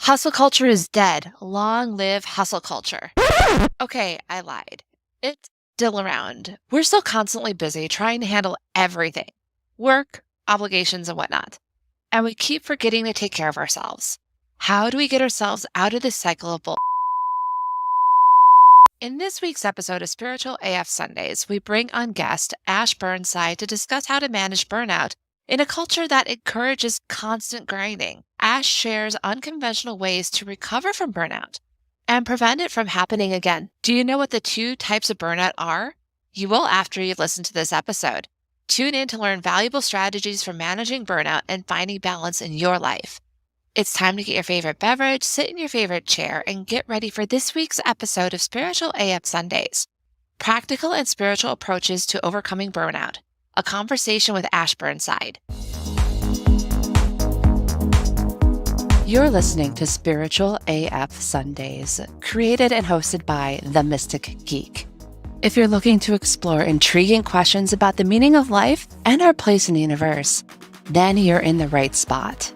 Hustle culture is dead. Long live hustle culture. Okay, I lied. It's still around. We're still constantly busy trying to handle everything work, obligations, and whatnot. And we keep forgetting to take care of ourselves. How do we get ourselves out of this cycle of bull? In this week's episode of Spiritual AF Sundays, we bring on guest Ash Burnside to discuss how to manage burnout in a culture that encourages constant grinding. Ash shares unconventional ways to recover from burnout and prevent it from happening again. Do you know what the two types of burnout are? You will after you've listened to this episode. Tune in to learn valuable strategies for managing burnout and finding balance in your life. It's time to get your favorite beverage, sit in your favorite chair, and get ready for this week's episode of Spiritual AF Sundays. Practical and spiritual approaches to overcoming burnout. A conversation with Ash Burnside. You're listening to Spiritual AF Sundays, created and hosted by The Mystic Geek. If you're looking to explore intriguing questions about the meaning of life and our place in the universe, then you're in the right spot.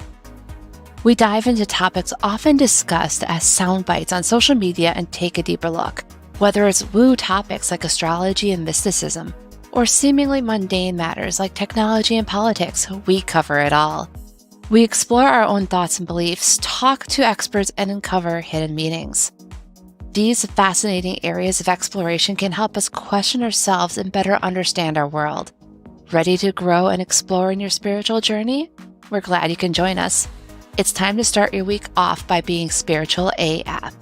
We dive into topics often discussed as sound bites on social media and take a deeper look. Whether it's woo topics like astrology and mysticism, or seemingly mundane matters like technology and politics, we cover it all. We explore our own thoughts and beliefs, talk to experts, and uncover hidden meanings. These fascinating areas of exploration can help us question ourselves and better understand our world. Ready to grow and explore in your spiritual journey? We're glad you can join us. It's time to start your week off by being spiritual AF.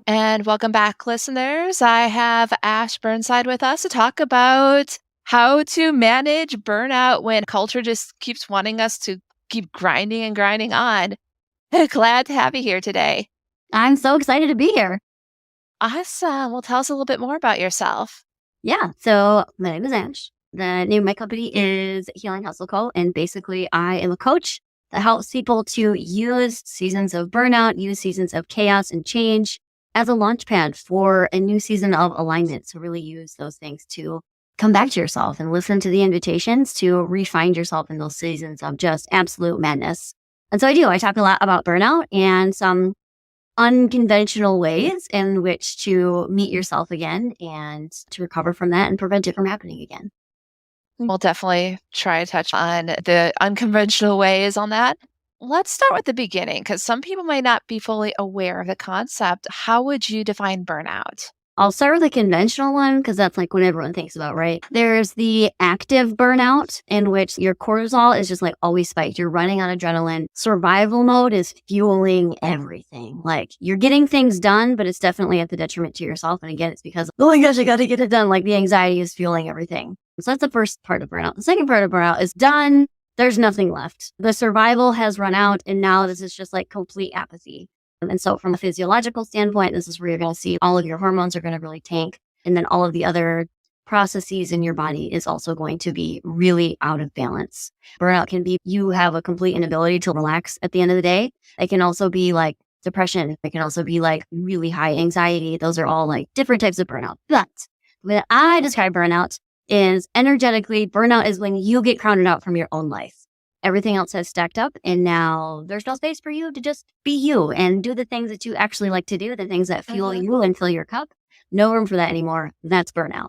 And welcome back, listeners. I have Ash Burnside with us to talk about how to manage burnout when culture just keeps wanting us to keep grinding and grinding on. Glad to have you here today. I'm so excited to be here. Awesome. Well, tell us a little bit more about yourself. Yeah. So my name is Ash. The name of my company is Healing Hustle Co. And basically, I am a coach that helps people to use seasons of burnout, use seasons of chaos and change as a launch pad for a new season of alignment. So really use those things to come back to yourself and listen to the invitations to re-find yourself in those seasons of just absolute madness. And so I talk a lot about burnout and some unconventional ways in which to meet yourself again and to recover from that and prevent it from happening again. We'll definitely try to touch on the unconventional ways on that. Let's start with the beginning because some people might not be fully aware of the concept. How would you define burnout? I'll start with the conventional one because that's like what everyone thinks about, right? There's the active burnout in which your cortisol is just like always spiked. You're running on adrenaline. Survival mode is fueling everything. Like you're getting things done, but it's definitely at the detriment to yourself. And again, it's because, oh my gosh, I got to get it done. Like the anxiety is fueling everything. So that's the first part of burnout. The second part of burnout is done. There's nothing left. The survival has run out. And now this is just like complete apathy. And so from a physiological standpoint, this is where you're going to see all of your hormones are going to really tank. And then all of the other processes in your body is also going to be really out of balance. Burnout can be you have a complete inability to relax at the end of the day. It can also be like depression. It can also be like really high anxiety. Those are all like different types of burnout. But when I describe burnout is energetically, burnout is when you get crowded out from your own life. Everything else has stacked up and now there's no space for you to just be you and do the things that you actually like to do, the things that fuel you and fill your cup. No room for that anymore. That's burnout.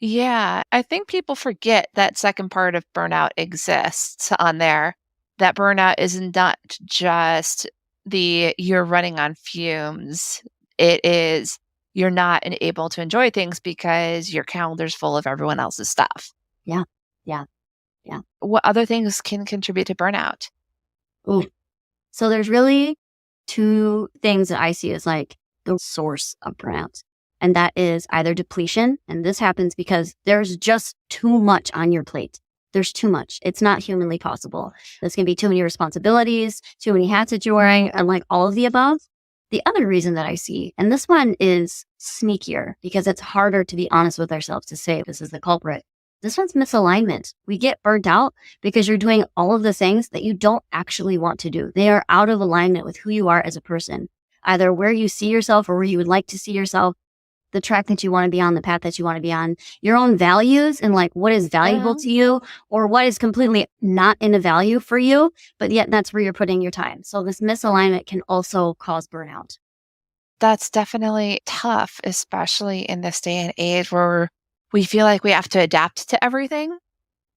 Yeah, I think people forget that second part of burnout exists on there. That burnout is not just you're running on fumes. It is you're not able to enjoy things because your calendar's full of everyone else's stuff. Yeah. What other things can contribute to burnout? Ooh. So there's really two things that I see as like the source of burnout. And that is either depletion. And this happens because there's just too much on your plate. There's too much. It's not humanly possible. This can be too many responsibilities, too many hats that you're wearing, and like all of the above. The other reason that I see, and this one is sneakier because it's harder to be honest with ourselves to say this is the culprit. This one's misalignment. We get burnt out because you're doing all of the things that you don't actually want to do. They are out of alignment with who you are as a person, either where you see yourself or where you would like to see yourself. the track that you want to be on, the path that you want to be on, your own values and like what is valuable to you or what is completely not in a value for you, but yet that's where you're putting your time. So this misalignment can also cause burnout. That's definitely tough, especially in this day and age where we feel like we have to adapt to everything.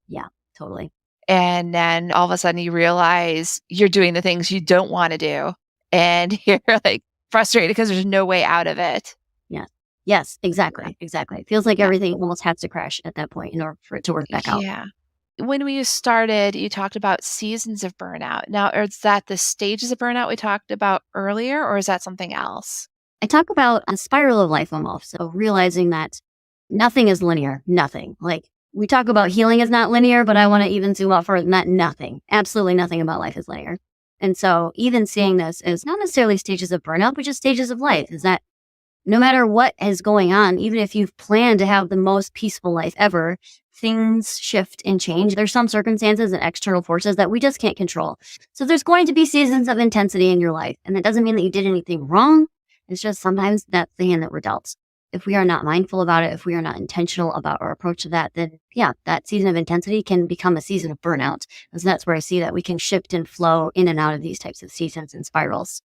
Yeah, totally. And then all of a sudden you realize you're doing the things you don't want to do. And you're like frustrated because there's no way out of it. Yeah. Yes, exactly. Exactly. It feels like everything almost has to crash at that point in order for it to work back out. Yeah. When we started, you talked about seasons of burnout. Now, is that the stages of burnout we talked about earlier, or is that something else? I talk about a spiral of life almost. So realizing that nothing is linear, nothing. Like we talk about healing is not linear, but I want to even zoom out further than that. Nothing, absolutely nothing about life is linear. And so even seeing this as not necessarily stages of burnout, but just stages of life is that no matter what is going on, even if you've planned to have the most peaceful life ever, things shift and change. There's some circumstances and external forces that we just can't control. So there's going to be seasons of intensity in your life. And that doesn't mean that you did anything wrong. It's just sometimes that's the hand that we're dealt. If we are not mindful about it, if we are not intentional about our approach to that, then yeah, that season of intensity can become a season of burnout. And so that's where I see that we can shift and flow in and out of these types of seasons and spirals.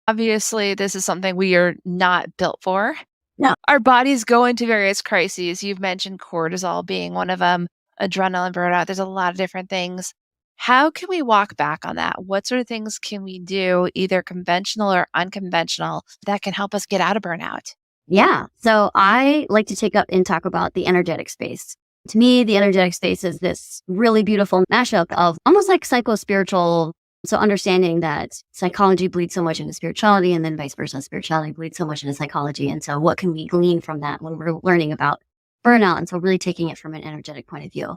Obviously, this is something we are not built for. No. Our bodies go into various crises. You've mentioned cortisol being one of them, adrenaline burnout. There's a lot of different things. How can we walk back on that? What sort of things can we do, either conventional or unconventional, that can help us get out of burnout? Yeah. So I like to take up and talk about the energetic space. To me, the energetic space is this really beautiful mashup of almost like psycho-spiritual. So understanding that psychology bleeds so much into spirituality and then vice versa, spirituality bleeds so much into psychology. And so what can we glean from that when we're learning about burnout? And so really taking it from an energetic point of view.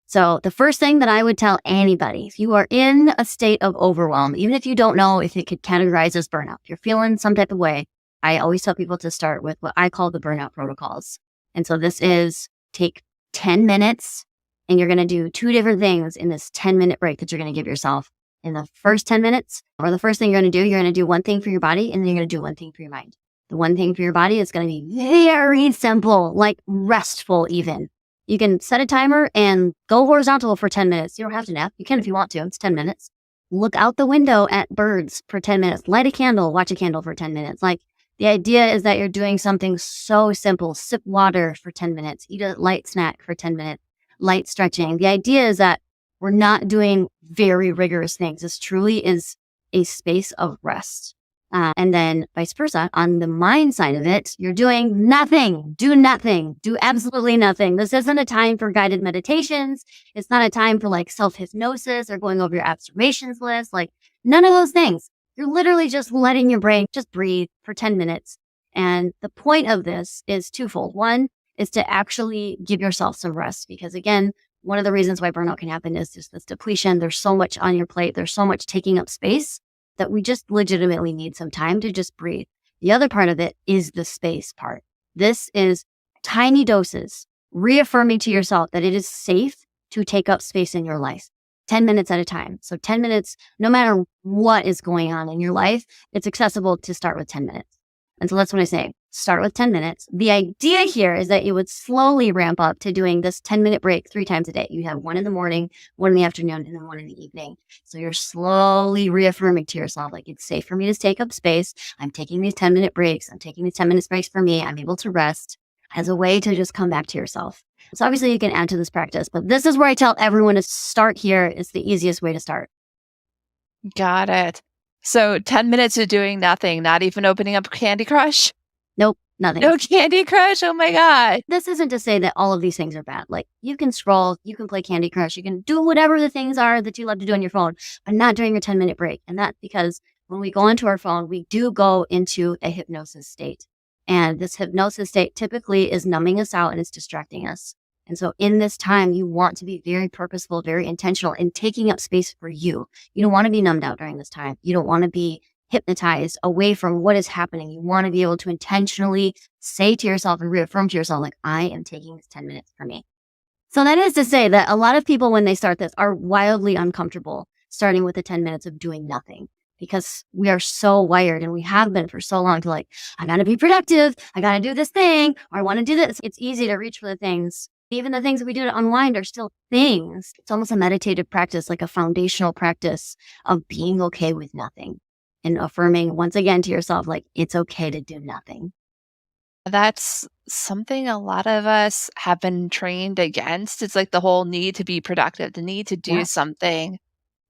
So the first thing that I would tell anybody, if you are in a state of overwhelm, even if you don't know if it could categorize as burnout, if you're feeling some type of way, I always tell people to start with what I call the burnout protocols. And so this is take 10 minutes and you're going to do two different things in this 10-minute break that you're going to give yourself. In the first 10 minutes, or the first thing you're going to do one thing for your body and then you're going to do one thing for your mind. The one thing for your body is going to be very simple, like restful even. You can set a timer and go horizontal for 10 minutes. You don't have to nap. You can if you want to. It's 10 minutes. Look out the window at birds for 10 minutes. Light a candle, watch a candle for 10 minutes. Like the idea is that you're doing something so simple. Sip water for 10 minutes. Eat a light snack for 10 minutes. Light stretching. The idea is that we're not doing very rigorous things. This truly is a space of rest. And then vice versa, on the mind side of it, you're doing nothing. Do nothing. Do absolutely nothing. This isn't a time for guided meditations. It's not a time for like self-hypnosis or going over your affirmations list. Like none of those things. You're literally just letting your brain just breathe for 10 minutes. And the point of this is twofold. One is to actually give yourself some rest because again, one of the reasons why burnout can happen is just this depletion. There's so much on your plate. There's so much taking up space that we just legitimately need some time to just breathe. The other part of it is the space part. This is tiny doses, reaffirming to yourself that it is safe to take up space in your life, 10 minutes at a time. So 10 minutes, no matter what is going on in your life, it's accessible to start with 10 minutes. And so that's what I say. Start with 10 minutes. The idea here is that you would slowly ramp up to doing this 10-minute break 3 times a day. You have one in the morning, one in the afternoon, and then one in the evening. So you're slowly reaffirming to yourself, like, it's safe for me to take up space. I'm taking these 10-minute breaks. I'm taking these 10-minute breaks for me. I'm able to rest as a way to just come back to yourself. So obviously you can add to this practice, but this is where I tell everyone to start here. It's the easiest way to start. Got it. So 10 minutes of doing nothing, not even opening up Candy Crush? Nope, nothing. No Candy Crush? Oh my God. This isn't to say that all of these things are bad. Like you can scroll, you can play Candy Crush, you can do whatever the things are that you love to do on your phone, but not during your 10-minute break. And that's because when we go onto our phone, we do go into a hypnosis state. And this hypnosis state typically is numbing us out and it's distracting us. And so in this time, you want to be very purposeful, very intentional in taking up space for you. You don't want to be numbed out during this time. You don't want to be hypnotized away from what is happening. You want to be able to intentionally say to yourself and reaffirm to yourself, like, I am taking this 10 minutes for me. So that is to say that a lot of people, when they start this, are wildly uncomfortable starting with the 10 minutes of doing nothing. because we are so wired and we have been for so long to like, I gotta be productive. I gotta do this thing, or I want to do this. It's easy to reach for the things. Even the things that we do to unwind are still things. It's almost a meditative practice, like a foundational practice of being okay with nothing and affirming once again to yourself, like, it's okay to do nothing. That's something a lot of us have been trained against. It's like the whole need to be productive, the need to do Yeah. something,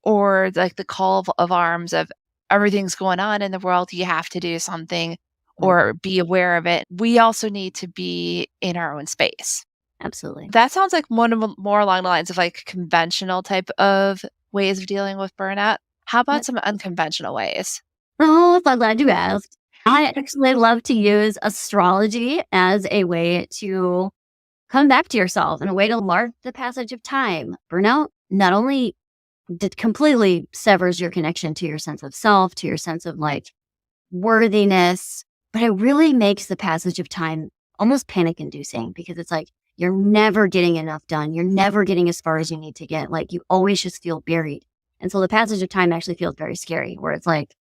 or like the call of arms of everything's going on in the world, you have to do something Right. or be aware of it. We also need to be in our own space. Absolutely. That sounds like one of more along the lines of like conventional type of ways of dealing with burnout. How about Yep. some unconventional ways? Oh, so glad you asked. I actually love to use astrology as a way to come back to yourself and a way to mark the passage of time. Burnout not only completely severs your connection to your sense of self, to your sense of like worthiness, but it really makes the passage of time almost panic inducing because it's like you're never getting enough done. You're never getting as far as you need to get. Like you always just feel buried. And so the passage of time actually feels very scary, where it's like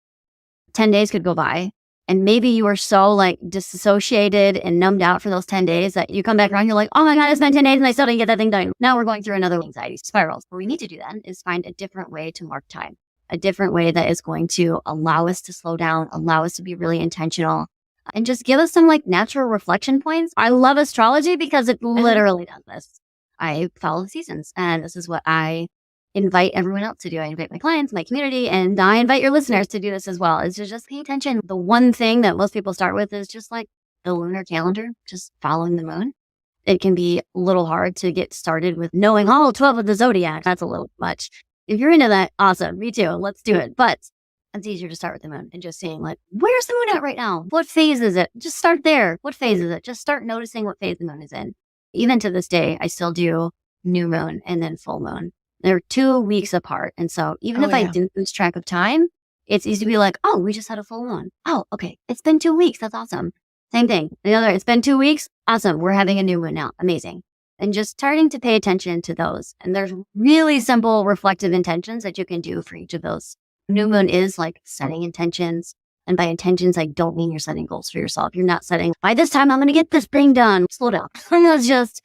10 days could go by and maybe you are so like disassociated and numbed out for those 10 days that you come back around, you're like, oh my God, I spent 10 days and I still didn't get that thing done. Now we're going through another anxiety spiral. What we need to do then is find a different way to mark time, a different way that is going to allow us to slow down, allow us to be really intentional, and just give us some like natural reflection points. I love astrology because it literally does this. I follow the seasons, and this is what I invite everyone else to do. I invite my clients, my community, and I invite your listeners to do this as well. Is to just pay attention. The one thing that most people start with is just like the lunar calendar, just following the moon. It can be a little hard to get started with knowing all 12 of the zodiac. That's a little much. If you're into that, awesome. Me too. Let's do it. But it's easier to start with the moon and just seeing like, where's the moon at right now? What phase is it? Just start there. What phase is it? Just start noticing what phase the moon is in. Even to this day, I still do new moon and then full moon. They're 2 weeks apart. And so even if I didn't lose track of time, it's easy to be like, oh, we just had a full moon. Oh, okay. It's been 2 weeks. That's awesome. Same thing. It's been 2 weeks. Awesome. We're having a new moon now. Amazing. And just starting to pay attention to those. And there's really simple reflective intentions that you can do for each of those. New moon is like setting intentions. And by intentions, I don't mean you're setting goals for yourself. You're not setting, by this time, I'm going to get this thing done. Slow down. Let's just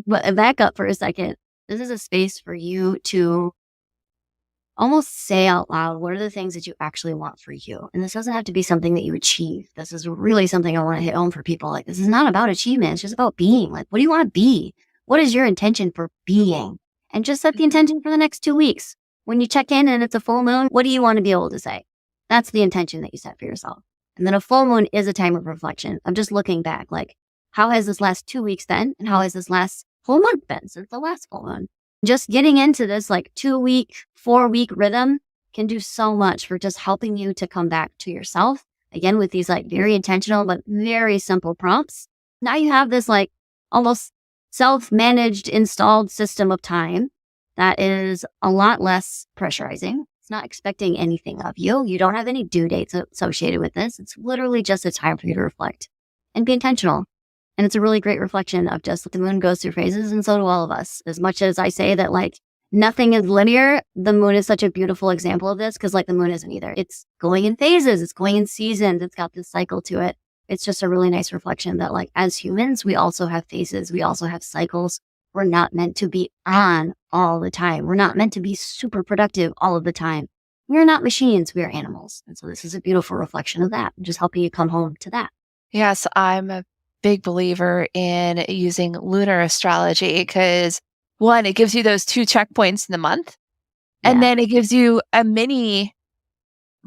back up for a second. This is a space for you to almost say out loud, what are the things that you actually want for you? And this doesn't have to be something that you achieve. This is really something I want to hit home for people. Like, this is not about achievement. It's just about being. Like, what do you want to be? What is your intention for being? And just set the intention for the next 2 weeks. When you check in and it's a full moon, what do you want to be able to say? That's the intention that you set for yourself. And then a full moon is a time of reflection, of just looking back, like, how has this last 2 weeks been? And how has this last whole month been since the last full moon? Just getting into this like 2 week, 4 week rhythm can do so much for just helping you to come back to yourself. Again, with these like very intentional, but very simple prompts. Now you have this like almost self-managed installed system of time that is a lot less pressurizing. It's not expecting anything of you. You don't have any due dates associated with this. It's literally just a time for you to reflect and be intentional. And it's a really great reflection of just the moon goes through phases, and so do all of us. As much as I say that like nothing is linear, the moon is such a beautiful example of this because like the moon isn't either. It's going in phases. It's going in seasons. It's got this cycle to it. It's just a really nice reflection that like as humans, we also have phases. We also have cycles. We're not meant to be on all the time. We're not meant to be super productive all of the time. We're not machines. We are animals. And so this is a beautiful reflection of that, just helping you come home to that. Yes, I'm a big believer in using lunar astrology because one, it gives you those 2 checkpoints in the month. And then it gives you a mini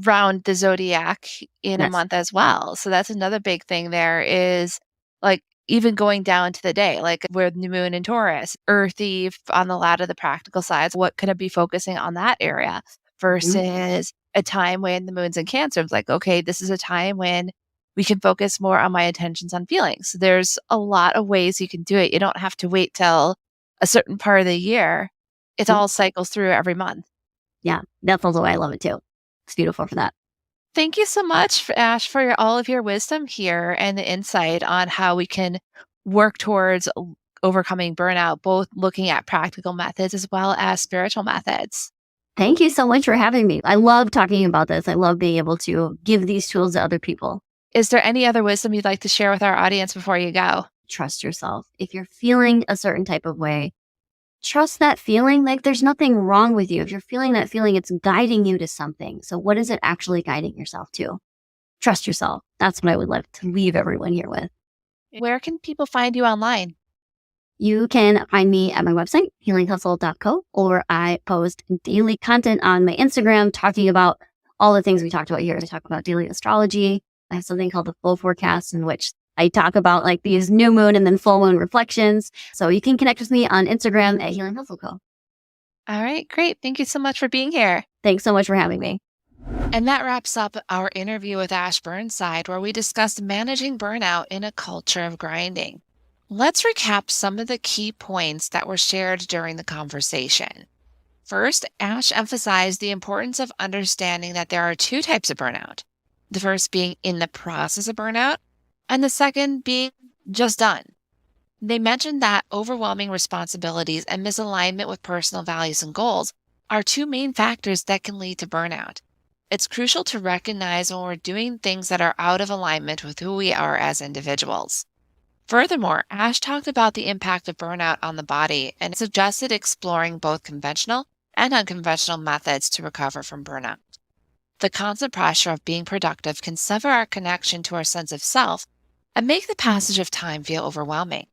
round the zodiac in a month as well. So that's another big thing there is like even going down to the day, like with new moon in Taurus, earthy on the ladder, the practical sides, what could I be focusing on that area versus a time when the moon's in Cancer? It's like, okay, this is a time when we can focus more on my intentions on feelings. There's a lot of ways you can do it. You don't have to wait till a certain part of the year. It all cycles through every month. Yeah, that's also why I love it too. It's beautiful for that. Thank you so much, Ash, for all of your wisdom here and the insight on how we can work towards overcoming burnout, both looking at practical methods as well as spiritual methods. Thank you so much for having me. I love talking about this. I love being able to give these tools to other people. Is there any other wisdom you'd like to share with our audience before you go? Trust yourself. If you're feeling a certain type of way, trust that feeling. Like there's nothing wrong with you. If you're feeling that feeling, it's guiding you to something. So what is it actually guiding yourself to? Trust yourself. That's what I would like to leave everyone here with. Where can people find you online? You can find me at my website, healinghustle.co, or I post daily content on my Instagram talking about all the things we talked about here. I talk about daily astrology. I have something called the Flow Forecast, in which I talk about like these new moon and then full moon reflections. So you can connect with me on Instagram at Healing Hustle Co. All right, great. Thank you so much for being here. Thanks so much for having me. And that wraps up our interview with Ash Burnside, where we discussed managing burnout in a culture of grinding. Let's recap some of the key points that were shared during the conversation. First, Ash emphasized the importance of understanding that there are two types of burnout. The first being in the process of burnout, and the second being just done. They mentioned that overwhelming responsibilities and misalignment with personal values and goals are two main factors that can lead to burnout. It's crucial to recognize when we're doing things that are out of alignment with who we are as individuals. Furthermore, Ash talked about the impact of burnout on the body and suggested exploring both conventional and unconventional methods to recover from burnout. The constant pressure of being productive can sever our connection to our sense of self and make the passage of time feel overwhelming.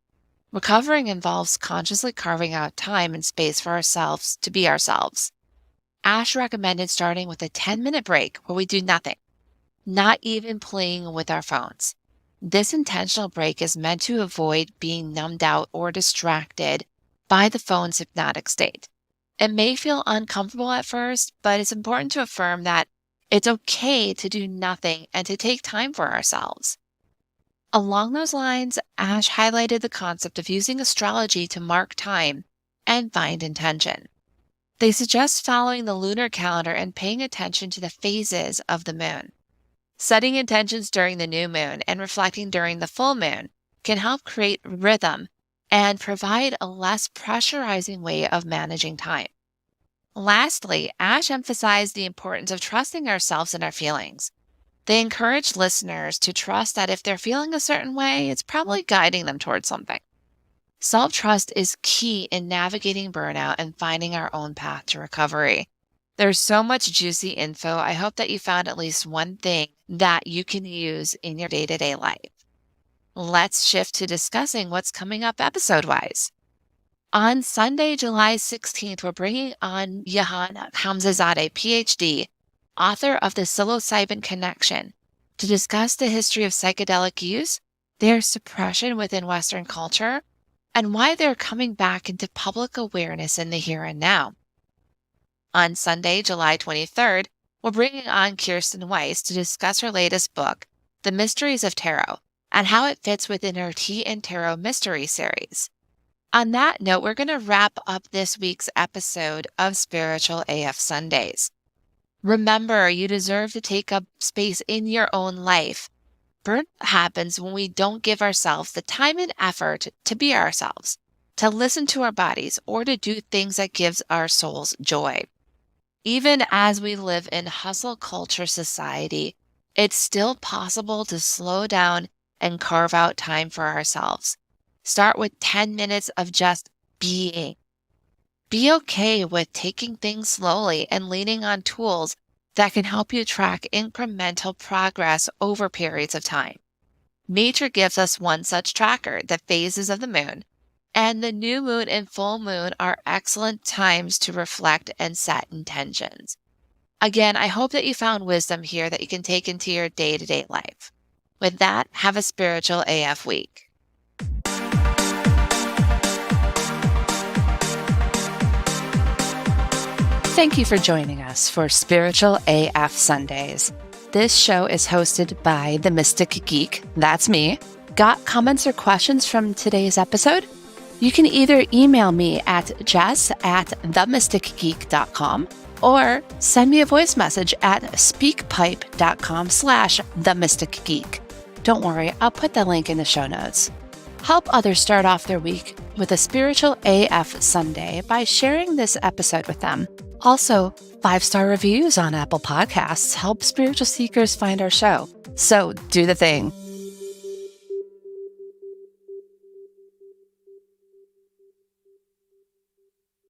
Recovering involves consciously carving out time and space for ourselves to be ourselves. Ash recommended starting with a 10-minute break where we do nothing, not even playing with our phones. This intentional break is meant to avoid being numbed out or distracted by the phone's hypnotic state. It may feel uncomfortable at first, but it's important to affirm that it's okay to do nothing and to take time for ourselves. Along those lines, Ash highlighted the concept of using astrology to mark time and find intention. They suggest following the lunar calendar and paying attention to the phases of the moon. Setting intentions during the new moon and reflecting during the full moon can help create rhythm and provide a less pressurizing way of managing time. Lastly, Ash emphasized the importance of trusting ourselves and our feelings. They encourage listeners to trust that if they're feeling a certain way, it's probably guiding them towards something. Self-trust is key in navigating burnout and finding our own path to recovery. There's so much juicy info. I hope that you found at least one thing that you can use in your day-to-day life. Let's shift to discussing what's coming up episode-wise. On Sunday, July 16th, we're bringing on Johanna Hamzazadeh, PhD, author of The Psilocybin Connection, to discuss the history of psychedelic use, their suppression within Western culture, and why they're coming back into public awareness in the here and now. On Sunday, July 23rd, we're bringing on Kirsten Weiss to discuss her latest book, The Mysteries of Tarot, and how it fits within her Tea and Tarot Mystery series. On that note, we're going to wrap up this week's episode of Spiritual AF Sundays. Remember, you deserve to take up space in your own life. Burnout happens when we don't give ourselves the time and effort to be ourselves, to listen to our bodies, or to do things that gives our souls joy. Even as we live in hustle culture society, it's still possible to slow down and carve out time for ourselves. Start with 10 minutes of just being. Be okay with taking things slowly and leaning on tools that can help you track incremental progress over periods of time. Nature gives us one such tracker, the phases of the moon, and the new moon and full moon are excellent times to reflect and set intentions. Again, I hope that you found wisdom here that you can take into your day-to-day life. With that, have a spiritual AF week. Thank you for joining us for Spiritual AF Sundays. This show is hosted by The Mystic Geek, that's me. Got comments or questions from today's episode? You can either email me at jess@themysticgeek.com or send me a voice message at speakpipe.com/themysticgeek. Don't worry, I'll put the link in the show notes. Help others start off their week with a Spiritual AF Sunday by sharing this episode with them. Also, 5-star reviews on Apple Podcasts help spiritual seekers find our show. So do the thing.